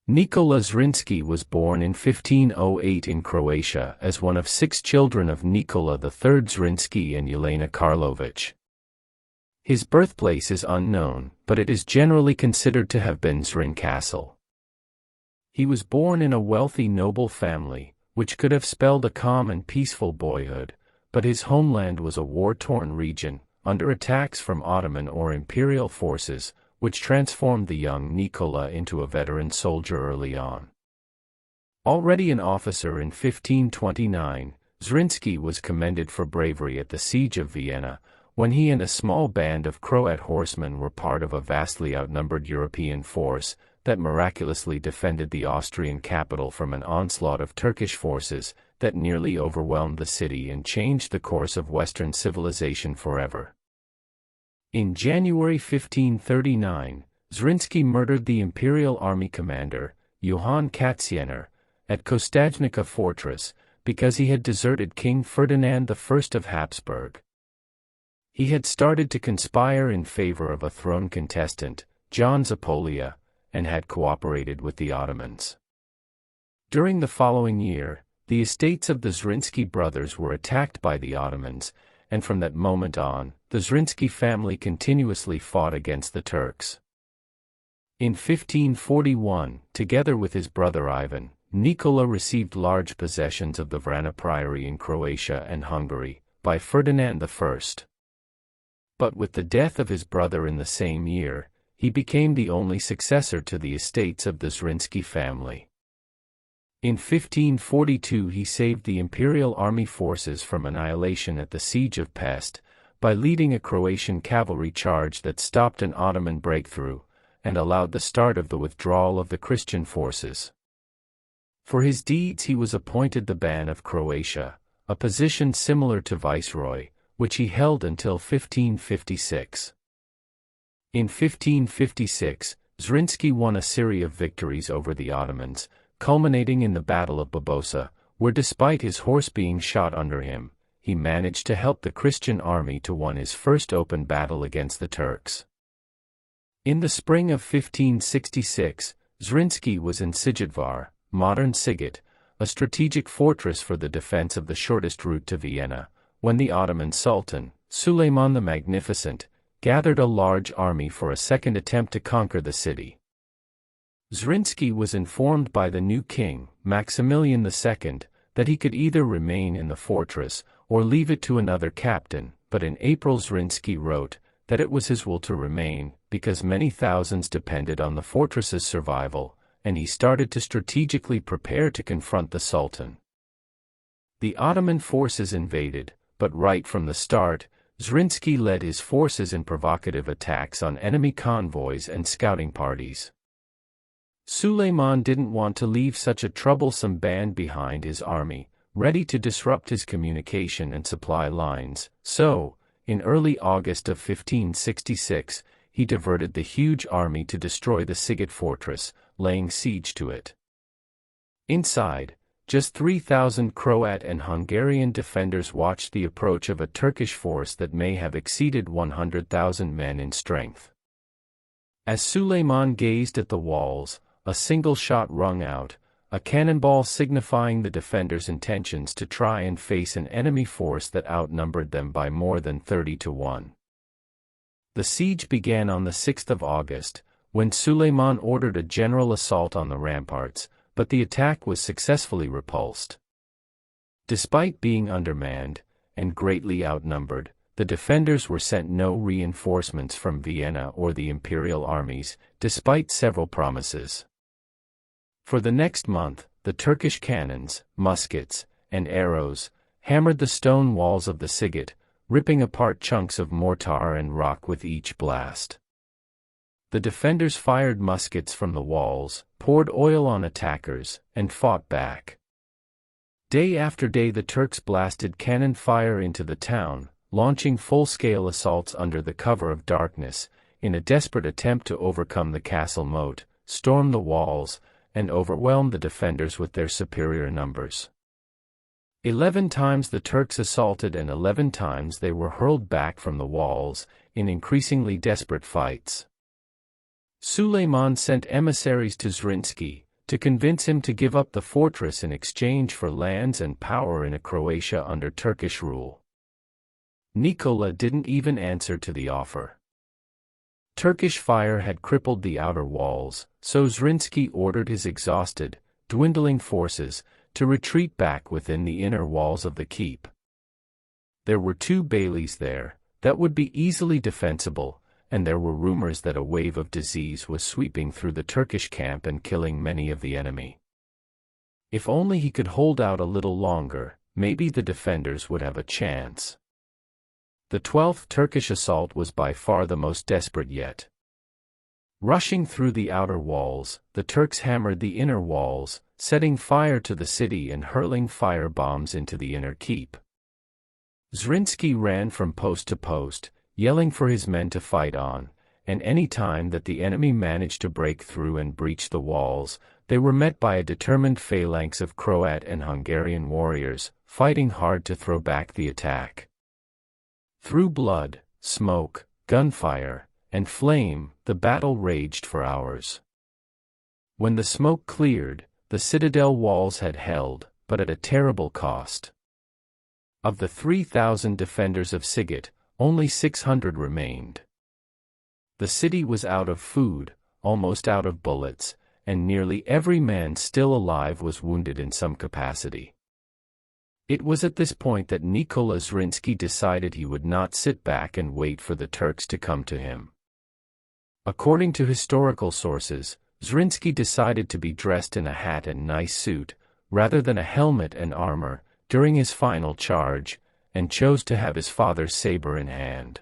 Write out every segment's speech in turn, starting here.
Nikola Zrinski was born in 1508 in Croatia as one of 6 children of Nikola III Zrinski and Jelena Karlović. His birthplace is unknown, but it is generally considered to have been Zrin Castle. He was born in a wealthy noble family, which could have spelled a calm and peaceful boyhood, but his homeland was a war-torn region, under attacks from Ottoman or imperial forces, which transformed the young Nikola into a veteran soldier early on. Already an officer in 1529, Zrinski was commended for bravery at the siege of Vienna, when he and a small band of Croat horsemen were part of a vastly outnumbered European force that miraculously defended the Austrian capital from an onslaught of Turkish forces that nearly overwhelmed the city and changed the course of Western civilization forever. In January 1539, Zrinski murdered the imperial army commander, Johann Katziener, at Kostajnica fortress, because he had deserted King Ferdinand I of Habsburg. He had started to conspire in favor of a throne contestant, John Zapolya, and had cooperated with the Ottomans. During the following year, the estates of the Zrinski brothers were attacked by the Ottomans, and from that moment on, the Zrinski family continuously fought against the Turks. In 1541, together with his brother Ivan, Nikola received large possessions of the Vrana Priory in Croatia and Hungary, by Ferdinand I. But with the death of his brother in the same year, he became the only successor to the estates of the Zrinski family. In 1542 he saved the imperial army forces from annihilation at the siege of Pest, by leading a Croatian cavalry charge that stopped an Ottoman breakthrough, and allowed the start of the withdrawal of the Christian forces. For his deeds he was appointed the Ban of Croatia, a position similar to viceroy, which he held until 1556. In 1556, Zrinski won a series of victories over the Ottomans, culminating in the Battle of Barbarossa, where despite his horse being shot under him, he managed to help the Christian army to win his first open battle against the Turks. In the spring of 1566, Zrinski was in Szigetvár, modern Sziget, a strategic fortress for the defense of the shortest route to Vienna, when the Ottoman Sultan, Suleiman the Magnificent, gathered a large army for a second attempt to conquer the city. Zrinski was informed by the new king, Maximilian II, that he could either remain in the fortress or leave it to another captain, but in April Zrinski wrote that it was his will to remain, because many thousands depended on the fortress's survival, and he started to strategically prepare to confront the Sultan. The Ottoman forces invaded, but right from the start, Zrinski led his forces in provocative attacks on enemy convoys and scouting parties. Suleiman didn't want to leave such a troublesome band behind his army, ready to disrupt his communication and supply lines, so, in early August of 1566, he diverted the huge army to destroy the Sziget fortress, laying siege to it. Inside, just 3,000 Croat and Hungarian defenders watched the approach of a Turkish force that may have exceeded 100,000 men in strength. As Suleiman gazed at the walls, a single shot rung out, a cannonball signifying the defenders' intentions to try and face an enemy force that outnumbered them by more than 30 to 1. The siege began on the 6th of August, when Suleiman ordered a general assault on the ramparts, but the attack was successfully repulsed. Despite being undermanned, and greatly outnumbered, the defenders were sent no reinforcements from Vienna or the imperial armies, despite several promises. For the next month, the Turkish cannons, muskets, and arrows hammered the stone walls of the Sziget, ripping apart chunks of mortar and rock with each blast. The defenders fired muskets from the walls, poured oil on attackers, and fought back. Day after day the Turks blasted cannon fire into the town, launching full-scale assaults under the cover of darkness, in a desperate attempt to overcome the castle moat, storm the walls, and overwhelm the defenders with their superior numbers. 11 times the Turks assaulted and 11 times they were hurled back from the walls, in increasingly desperate fights. Suleiman sent emissaries to Zrinski, to convince him to give up the fortress in exchange for lands and power in Croatia under Turkish rule. Nikola didn't even answer to the offer. Turkish fire had crippled the outer walls, so Zrinski ordered his exhausted, dwindling forces to retreat back within the inner walls of the keep. There were 2 baileys there that would be easily defensible, and there were rumors that a wave of disease was sweeping through the Turkish camp and killing many of the enemy. If only he could hold out a little longer, maybe the defenders would have a chance. The 12th Turkish assault was by far the most desperate yet. Rushing through the outer walls, the Turks hammered the inner walls, setting fire to the city and hurling fire bombs into the inner keep. Zrinski ran from post to post, yelling for his men to fight on, and any time that the enemy managed to break through and breach the walls, they were met by a determined phalanx of Croat and Hungarian warriors, fighting hard to throw back the attack. Through blood, smoke, gunfire, and flame, the battle raged for hours. When the smoke cleared, the citadel walls had held, but at a terrible cost. Of the 3,000 defenders of Sziget, only 600 remained. The city was out of food, almost out of bullets, and nearly every man still alive was wounded in some capacity. It was at this point that Nikola Zrinski decided he would not sit back and wait for the Turks to come to him. According to historical sources, Zrinski decided to be dressed in a hat and nice suit, rather than a helmet and armor, during his final charge, and chose to have his father's saber in hand.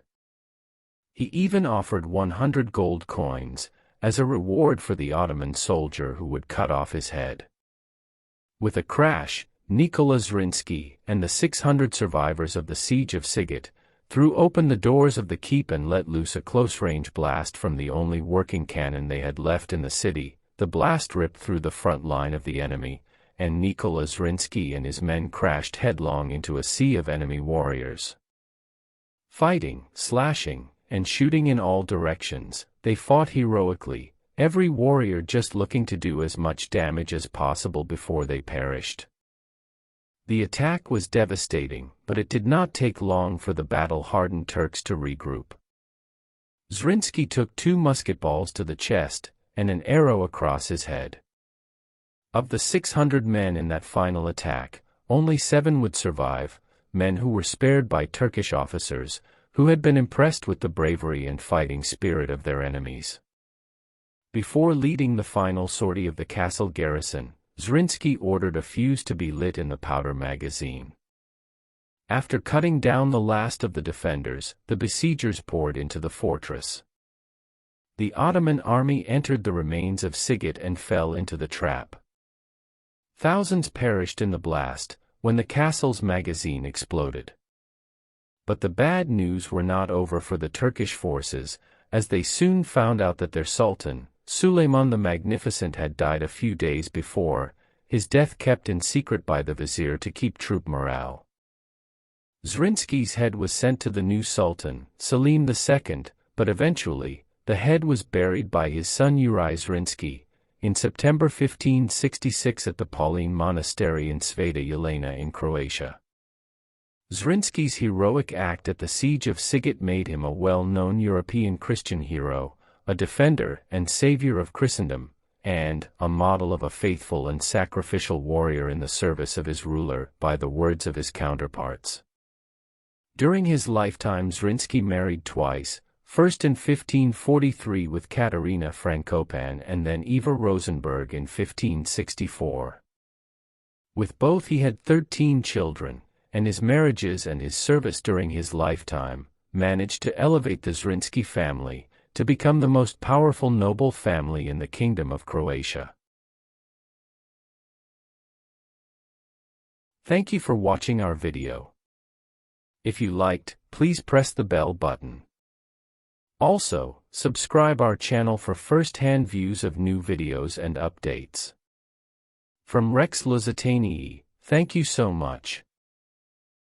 He even offered 100 gold coins, as a reward for the Ottoman soldier who would cut off his head. With a crash, Nikola Zrinski and the 600 survivors of the siege of Sziget threw open the doors of the keep and let loose a close-range blast from the only working cannon they had left in the city. The blast ripped through the front line of the enemy, and Nikola Zrinski and his men crashed headlong into a sea of enemy warriors. Fighting, slashing, and shooting in all directions, they fought heroically, every warrior just looking to do as much damage as possible before they perished. The attack was devastating, but it did not take long for the battle-hardened Turks to regroup. Zrinski took 2 musket balls to the chest, and an arrow across his head. Of the 600 men in that final attack, only 7 would survive, men who were spared by Turkish officers, who had been impressed with the bravery and fighting spirit of their enemies. Before leading the final sortie of the castle garrison, Zrinski ordered a fuse to be lit in the powder magazine. After cutting down the last of the defenders, the besiegers poured into the fortress. The Ottoman army entered the remains of Sziget and fell into the trap. Thousands perished in the blast, when the castle's magazine exploded. But the bad news were not over for the Turkish forces, as they soon found out that their Sultan, Suleiman the Magnificent, had died a few days before, his death kept in secret by the vizier to keep troop morale. Zrinski's head was sent to the new Sultan, Selim II, but eventually, the head was buried by his son Juraj Zrinski, in September 1566 at the Pauline Monastery in Sveta Jelena in Croatia. Zrinski's heroic act at the siege of Sziget made him a well-known European Christian hero, a defender and savior of Christendom, and a model of a faithful and sacrificial warrior in the service of his ruler, by the words of his counterparts. During his lifetime Zrinski married twice, first in 1543 with Katarina Frankopan and then Eva Rosenberg in 1564. With both he had 13 children, and his marriages and his service during his lifetime managed to elevate the Zrinski family to become the most powerful noble family in the Kingdom of Croatia. Thank you for watching our video. If you liked, please press the bell button. Also, subscribe our channel for first-hand views of new videos and updates. From Rex Lusitanii, thank you so much.